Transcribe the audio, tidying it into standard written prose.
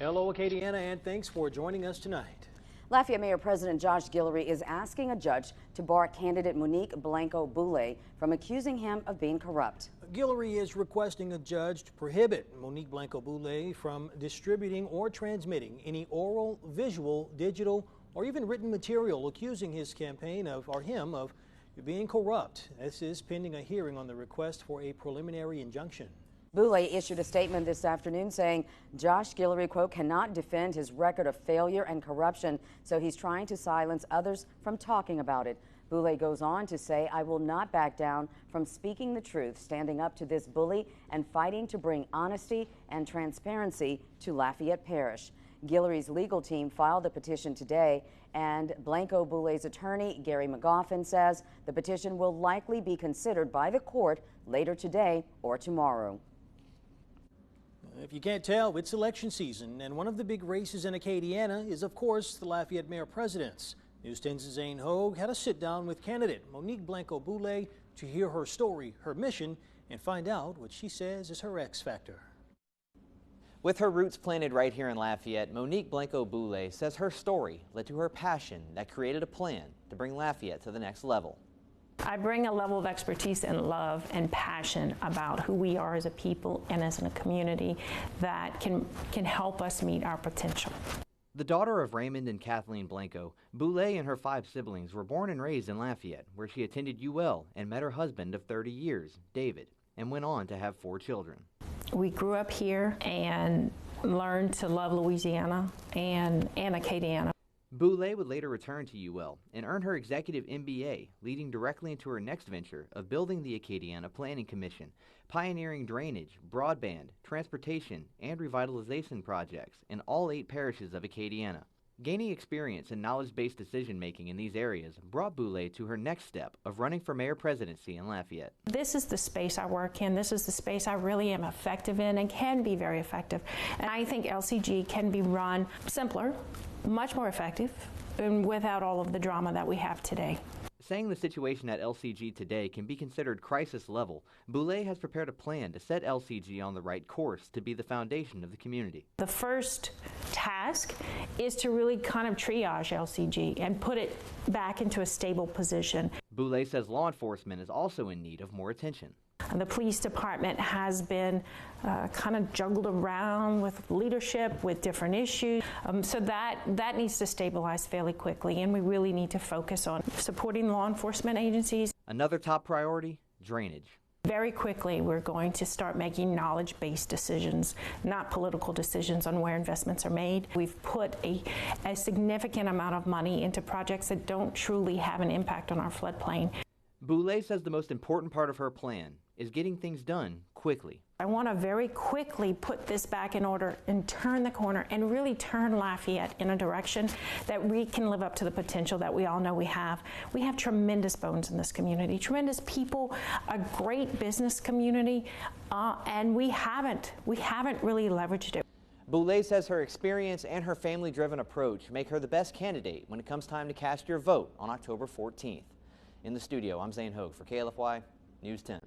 Hello, Acadiana, and thanks for joining us tonight. Lafayette Mayor-President Josh Guillory is asking a judge to bar candidate Monique Blanco-Boulet from accusing him of being corrupt. Guillory is requesting a judge to prohibit Monique Blanco-Boulet from distributing or transmitting any oral, visual, digital, or even written material accusing his campaign of being corrupt. This is pending a hearing on the request for a preliminary injunction. Boulet issued a statement this afternoon saying Josh Guillory, quote, cannot defend his record of failure and corruption, so he's trying to silence others from talking about it. Boulet goes on to say, I will not back down from speaking the truth, standing up to this bully and fighting to bring honesty and transparency to Lafayette Parish. Guillory's legal team filed the petition today, and Blanco-Boulet's attorney, Gary McGoffin, says the petition will likely be considered by the court later today or tomorrow. If you can't tell, it's election season, and one of the big races in Acadiana is, of course, the Lafayette Mayor-President's. News 10's Zane Hogue had a sit-down with candidate Monique Blanco-Boulet to hear her story, her mission, and find out what she says is her X factor. With her roots planted right here in Lafayette, Monique Blanco-Boulet says her story led to her passion that created a plan to bring Lafayette to the next level. I bring a level of expertise and love and passion about who we are as a people and as a community that can help us meet our potential. The daughter of Raymond and Kathleen Blanco, Boulet and her 5 siblings were born and raised in Lafayette, where she attended UL and met her husband of 30 years, David, and went on to have 4 children. We grew up here and learned to love Louisiana and Acadiana. Boulet would later return to UL and earn her executive MBA, leading directly into her next venture of building the Acadiana Planning Commission, pioneering drainage, broadband, transportation, and revitalization projects in all 8 parishes of Acadiana. Gaining experience in knowledge-based decision-making in these areas brought Boulet to her next step of running for mayor presidency in Lafayette. This is the space I work in. This is the space I really am effective in and can be very effective. And I think LCG can be run simpler, much more effective, and without all of the drama that we have today. Saying the situation at LCG today can be considered crisis level, Boulet has prepared a plan to set LCG on the right course to be the foundation of the community. The first task is to really kind of triage LCG and put it back into a stable position. Boulet says law enforcement is also in need of more attention. The police department has been kind of juggled around with leadership, with different issues. So that needs to stabilize fairly quickly, and we really need to focus on supporting law enforcement agencies. Another top priority, drainage. Very quickly, we're going to start making knowledge-based decisions, not political decisions on where investments are made. We've put a significant amount of money into projects that don't truly have an impact on our floodplain. Boulet says the most important part of her plan is getting things done quickly. I want to very quickly put this back in order and turn the corner and really turn Lafayette in a direction that we can live up to the potential that we all know we have. We have tremendous bones in this community, tremendous people, a great business community, and we haven't really leveraged it. Boulet says her experience and her family-driven approach make her the best candidate when it comes time to cast your vote on October 14th. In the studio, I'm Zane Hogue for KLFY News 10.